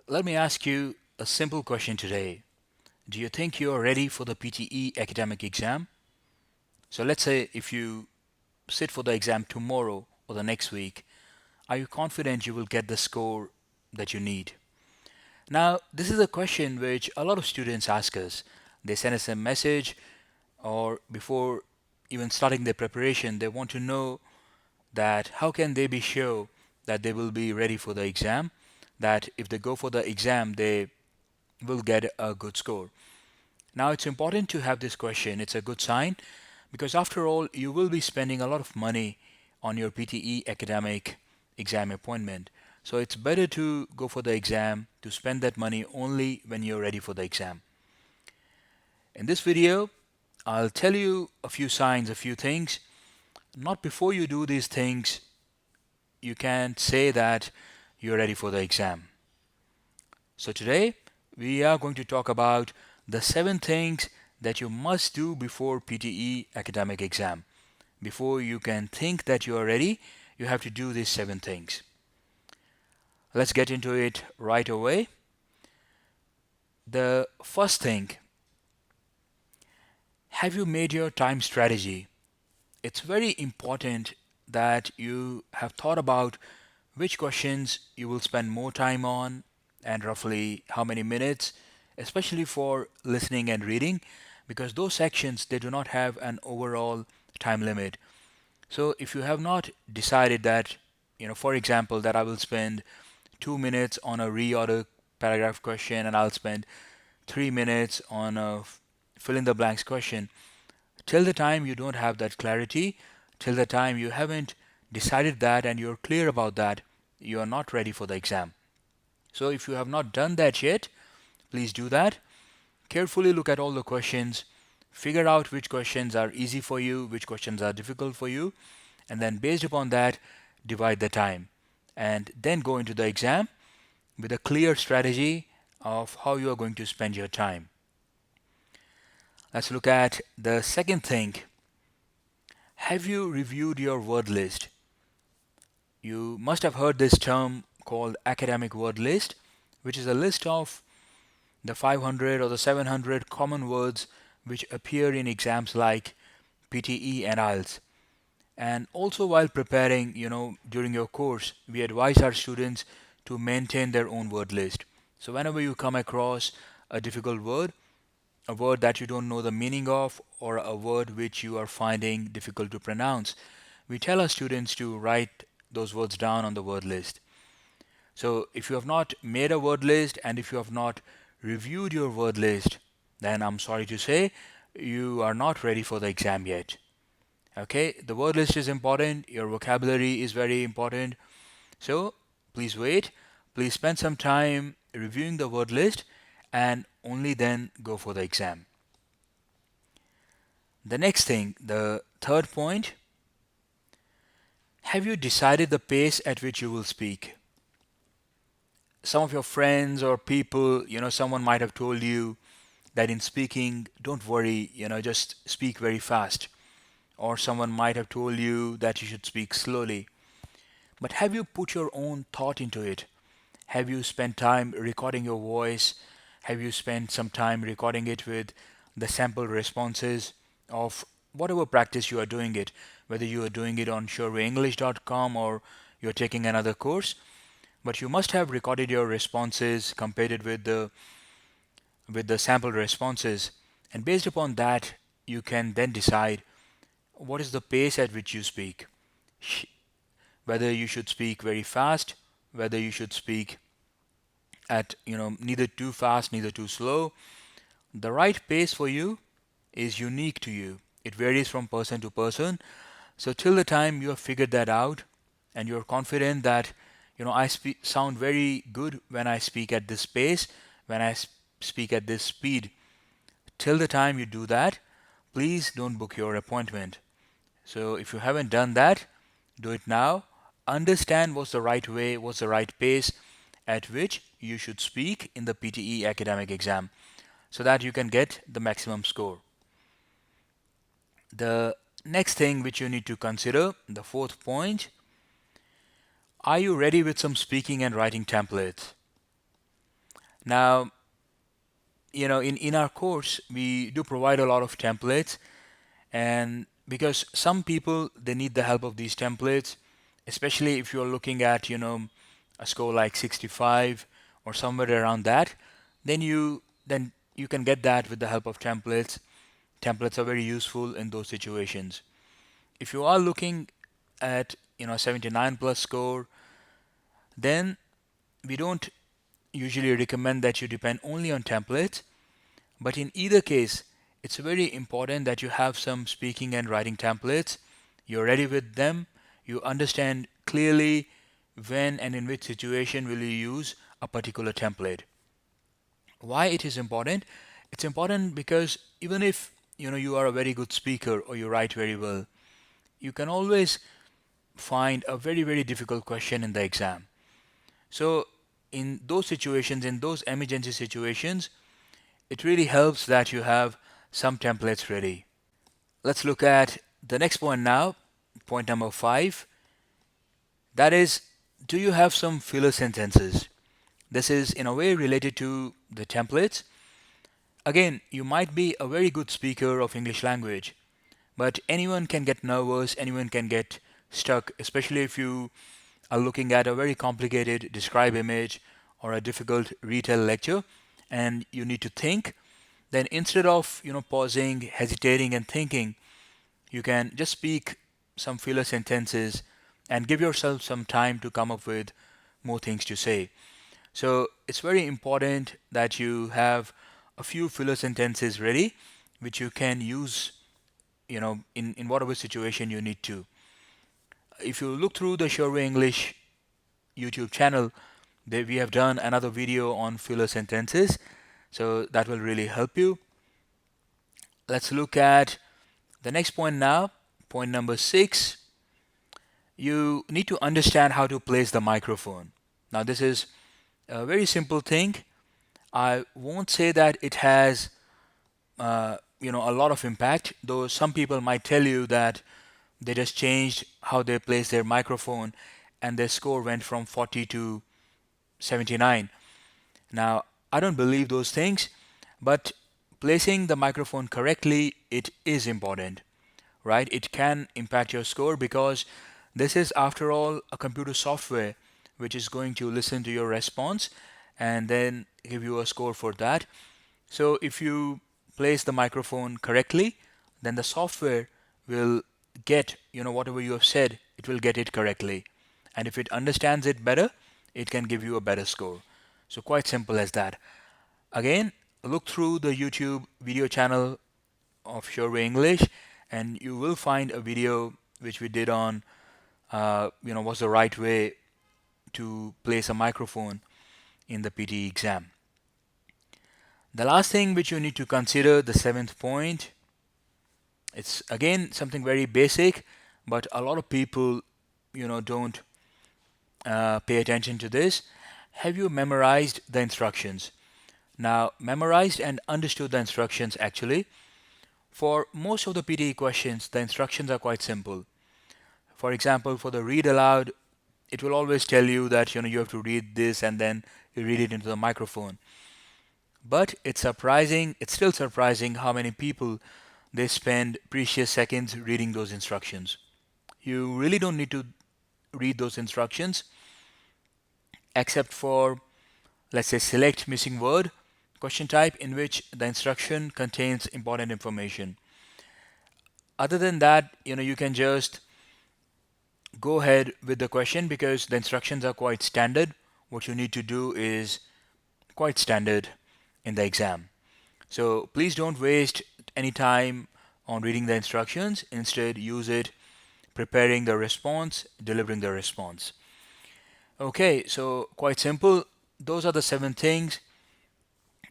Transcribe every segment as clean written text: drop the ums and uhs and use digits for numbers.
Let me ask you a simple question today. Do you think you are ready for the PTE academic exam? So let's say if you sit for the exam tomorrow or the next week, are you confident you will get the score that you need? Now, this is a question which a lot of students ask us. They send us a message, or before even starting their preparation, they want to know that how can they be sure that they will be ready for the exam, that if they go for the exam, they will get a good score. Now, it's important to have this question. It's a good sign because, after all, you will be spending a lot of money on your PTE academic exam appointment. So, it's better to go for the exam to spend that money only when you're ready for the exam. In this video, I'll tell you a few signs, a few things. Not before you do these things, you can't say that you're ready for the exam. So, today we are going to talk about the 7 things that you must do before PTE academic exam. Before you can think that you are ready, you have to do these 7 things. Let's get into it right away. The first thing, have you made your time strategy? It's very important that you have thought about which questions you will spend more time on and roughly how many minutes, especially for listening and reading, because those sections they do not have an overall time limit. So if you have not decided that, for example, that I will spend 2 minutes on a reorder paragraph question and I'll spend 3 minutes on a fill in the blanks question, till the time you don't have that clarity, till the time you haven't decided that and you're clear about that, you are not ready for the exam. So if you have not done that yet, please do that. Carefully look at all the questions, figure out which questions are easy for you, which questions are difficult for you, and then based upon that, divide the time. And then go into the exam with a clear strategy of how you are going to spend your time. Let's look at the second thing. Have you reviewed your word list? You must have heard this term called academic word list, which is a list of the 500 or the 700 common words which appear in exams like PTE and IELTS. And also while preparing, during your course, we advise our students to maintain their own word list. So whenever you come across a difficult word, a word that you don't know the meaning of, or a word which you are finding difficult to pronounce, we tell our students to write those words down on the word list. So if you have not made a word list and if you have not reviewed your word list, then I'm sorry to say you are not ready for the exam yet. Okay, the word list is important, your vocabulary is very important. So please wait, please spend some time reviewing the word list and only then go for the exam. The next thing, the third point, have you decided the pace at which you will speak? Some of your friends or people, someone might have told you that in speaking, don't worry, just speak very fast. Or someone might have told you that you should speak slowly. But have you put your own thought into it? Have you spent time recording your voice? Have you spent some time recording it with the sample responses of whatever practice you are doing it, whether you are doing it on sureway or you're taking another course? But you must have recorded your responses, compared it with the sample responses, and based upon that, you can then decide what is the pace at which you speak. Whether you should speak very fast, whether you should speak at neither too fast, neither too slow. The right pace for you is unique to you. It varies from person to person. So till the time you have figured that out and you're confident that I sound very good when I speak at this pace, when I speak at this speed. Till the time you do that, please don't book your appointment. So if you haven't done that, do it now. Understand what's the right way, what's the right pace at which you should speak in the PTE academic exam so that you can get the maximum score. The next thing which you need to consider, the fourth point, are you ready with some speaking and writing templates? Now, in our course, we do provide a lot of templates, and because some people they need the help of these templates, especially if you're looking at a score like 65 or somewhere around that, then you can get that with the help of templates. Templates are very useful in those situations. If you are looking at 79 plus score, then we don't usually recommend that you depend only on templates. But in either case, it's very important that you have some speaking and writing templates. You're ready with them. You understand clearly when and in which situation will you use a particular template. Why it is important? It's important because even if you are a very good speaker or you write very well, you can always find a very very difficult question in the exam. So in those situations, in those emergency situations, it really helps that you have some templates ready. Let's look at the next point now, point number 5. That is, do you have some filler sentences? This is in a way related to the templates. Again, you might be a very good speaker of English language, but anyone can get nervous, anyone can get stuck, especially if you are looking at a very complicated describe image or a difficult retell lecture and you need to think. Then instead of pausing, hesitating and thinking, you can just speak some filler sentences and give yourself some time to come up with more things to say. So it's very important that you have a few filler sentences ready which you can use in whatever situation you need to. If you look through the Sureway English YouTube channel, we have done another video on filler sentences, so that will really help you. Let's look at the next point now. Point number 6. You need to understand how to place the microphone. Now this is a very simple thing. I won't say that it has a lot of impact, though some people might tell you that they just changed how they place their microphone and their score went from 40 to 79. Now, I don't believe those things, but placing the microphone correctly, it is important, right? It can impact your score because this is, after all, a computer software which is going to listen to your response and then give you a score for that. So if you place the microphone correctly, then the software will get, whatever you have said, it will get it correctly. And if it understands it better, it can give you a better score. So quite simple as that. Again, look through the YouTube video channel of Sureway English and you will find a video which we did on, what's the right way to place a microphone in the PTE exam. The last thing which you need to consider, the 7th point, it's again something very basic, but a lot of people, don't pay attention to this. Have you memorized the instructions? Now, memorized and understood the instructions actually. For most of the PTE questions, the instructions are quite simple. For example, for the read aloud, it will always tell you that you have to read this and then you read it into the microphone. But it's still surprising how many people they spend precious seconds reading those instructions. You really don't need to read those instructions except for, let's say, select missing word question type in which the instruction contains important information. Other than that, you can just go ahead with the question because the instructions are quite standard. What you need to do is quite standard in the exam. So please don't waste any time on reading the instructions. Instead, use it preparing the response, delivering the response. Okay, so quite simple. Those are the 7 things.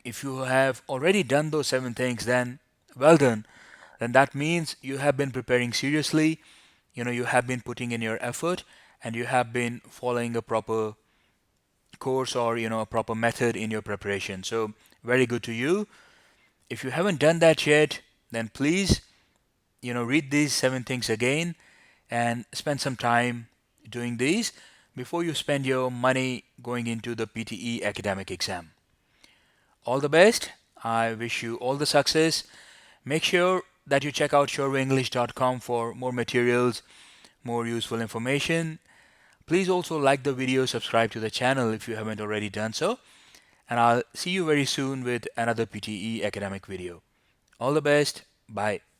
If you have already done those 7 things, then well done. Then that means you have been preparing seriously, you have been putting in your effort, and you have been following a proper course or a proper method in your preparation. So very good to you. If you haven't done that yet, then please read these 7 things again and spend some time doing these before you spend your money going into the PTE academic exam. All the best. I wish you all the success. Make sure that you check out sureenglish.com for more materials, more useful information. Please also like the video, subscribe to the channel if you haven't already done so, and I'll see you very soon with another PTE academic video. All the best. Bye.